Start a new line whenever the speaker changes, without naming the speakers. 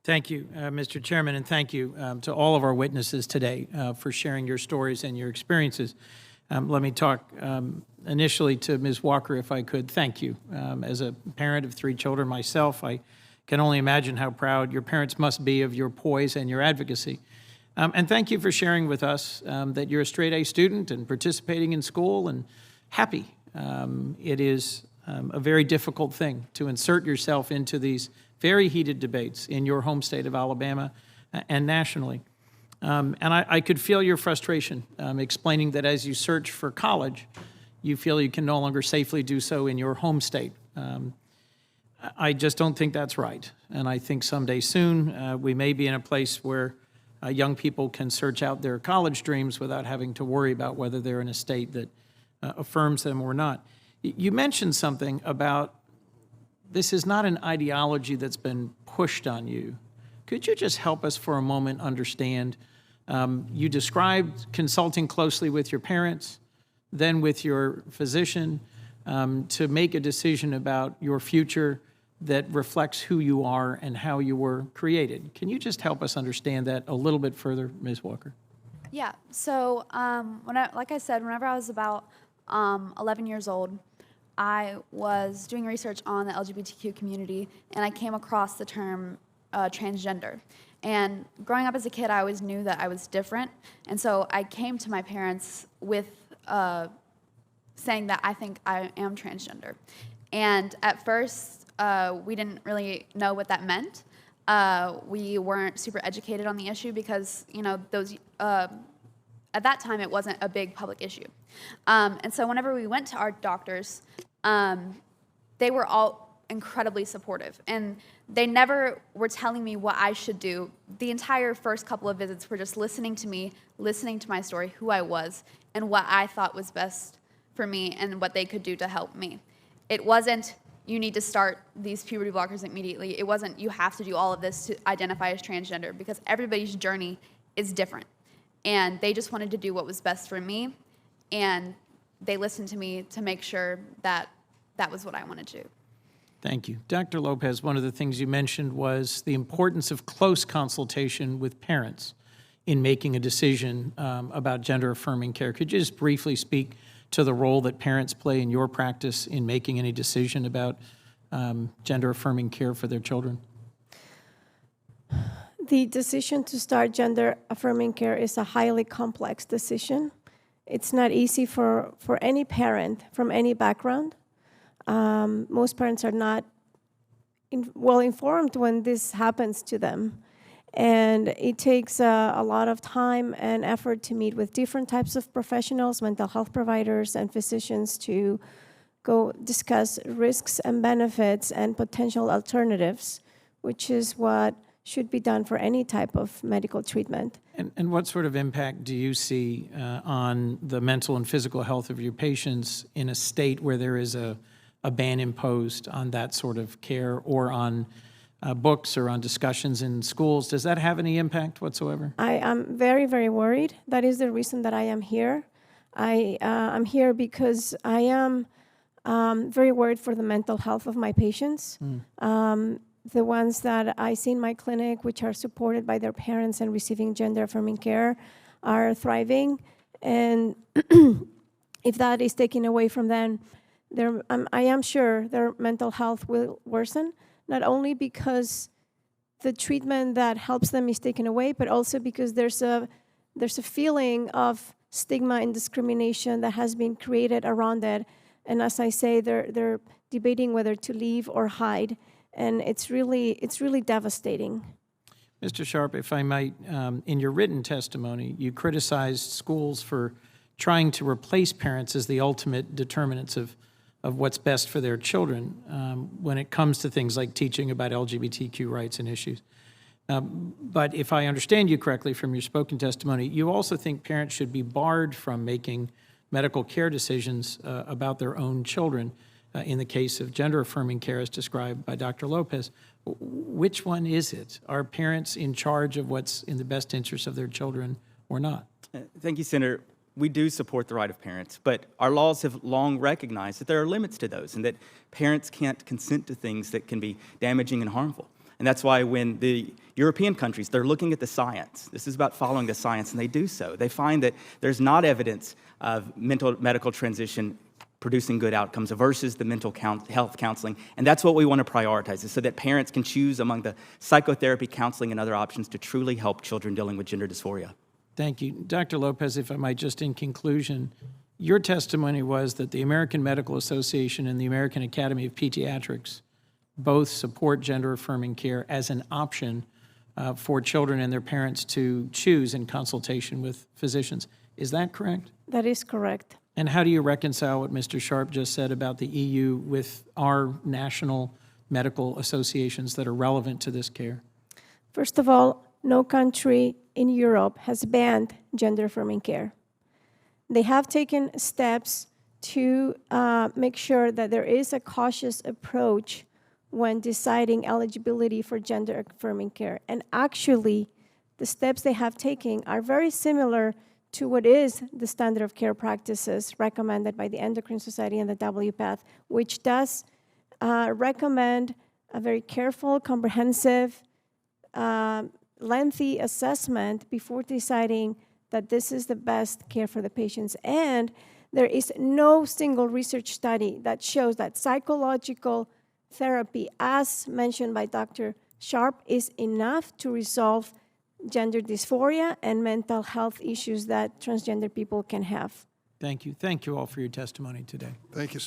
Thank you, Mr. Chairman, and thank you to all of our witnesses today for sharing your stories and your experiences. Let me talk initially to Ms. Walker, if I could. Thank you. As a parent of 3 children myself, I can only imagine how proud your parents must be of your poise and your advocacy. And thank you for sharing with us that you're a straight-A student and participating in school and happy. It is a very difficult thing to insert yourself into these very heated debates in your home state of Alabama and nationally. And I could feel your frustration explaining that as you search for college, you feel you can no longer safely do so in your home state. I just don't think that's right. And I think someday soon we may be in a place where young people can search out their college dreams without having to worry about whether they're in a state that affirms them or not. You mentioned something about this is not an ideology that's been pushed on you. Could you just help us for a moment understand? You described consulting closely with your parents, then with your physician, to make a decision about your future that reflects who you are and how you were created. Can you just help us understand that a little bit further, Ms. Walker?
Yeah, so like I said, whenever I was about 11 years old, I was doing research on the LGBTQ community, and I came across the term transgender. And growing up as a kid, I always knew that I was different, and so I came to my parents with saying that I think I am transgender. And at first, we didn't really know what that meant. We weren't super educated on the issue because, you know, at that time, it wasn't a big public issue. And so whenever we went to our doctors, they were all incredibly supportive, and they never were telling me what I should do. The entire first couple of visits were just listening to me, listening to my story, who I was, and what I thought was best for me and what they could do to help me. It wasn't, you need to start these puberty blockers immediately. It wasn't, you have to do all of this to identify as transgender, because everybody's journey is different. And they just wanted to do what was best for me, and they listened to me to make sure that that was what I wanted to do.
Thank you. Dr. Lopez, one of the things you mentioned was the importance of close consultation with parents in making a decision about gender-affirming care. Could you just briefly speak to the role that parents play in your practice in making any decision about gender-affirming care for their children?
The decision to start gender-affirming care is a highly complex decision. It's not easy for any parent from any background. Most parents are not well informed when this happens to them. And it takes a lot of time and effort to meet with different types of professionals, mental health providers and physicians, to go discuss risks and benefits and potential alternatives, which is what should be done for any type of medical treatment.
And what sort of impact do you see on the mental and physical health of your patients in a state where there is a ban imposed on that sort of care, or on books or on discussions in schools? Does that have any impact whatsoever?
I am very, very worried. That is the reason that I am here. I'm here because I am very worried for the mental health of my patients. The ones that I see in my clinic, which are supported by their parents and receiving gender-affirming care, are thriving. And if that is taken away from them, I am sure their mental health will worsen, not only because the treatment that helps them is taken away, but also because there's a feeling of stigma and discrimination that has been created around it. And as I say, they're debating whether to leave or hide. And it's really devastating.
Mr. Sharp, if I might, in your written testimony, you criticized schools for trying to replace parents as the ultimate determinants of what's best for their children when it comes to things like teaching about LGBTQ rights and issues. But if I understand you correctly from your spoken testimony, you also think parents should be barred from making medical care decisions about their own children in the case of gender-affirming care as described by Dr. Lopez. Which one is it? Are parents in charge of what's in the best interest of their children or not?
Thank you, Senator. We do support the right of parents, but our laws have long recognized that there are limits to those and that parents can't consent to things that can be damaging and harmful. And that's why when the European countries, they're looking at the science. This is about following the science, and they do so. They find that there's not evidence of medical transition producing good outcomes versus the mental health counseling. And that's what we want to prioritize, is so that parents can choose among the psychotherapy, counseling, and other options to truly help children dealing with gender dysphoria.
Thank you. Dr. Lopez, if I might, just in conclusion, your testimony was that the American Medical Association and the American Academy of Pediatrics both support gender-affirming care as an option for children and their parents to choose in consultation with physicians. Is that correct?
That is correct.
And how do you reconcile what Mr. Sharp just said about the EU with our national medical associations that are relevant to this care?
First of all, no country in Europe has banned gender-affirming care. They have taken steps to make sure that there is a cautious approach when deciding eligibility for gender-affirming care. And actually, the steps they have taken are very similar to what is the standard of care practices recommended by the Endocrine Society and the WPATH, which does recommend a very careful, comprehensive, lengthy assessment before deciding that this is the best care for the patients. And there is no single research study that shows that psychological therapy, as mentioned by Dr. Sharp, is enough to resolve gender dysphoria and mental health issues that transgender people can have.
Thank you. Thank you all for your testimony today.
Thank you.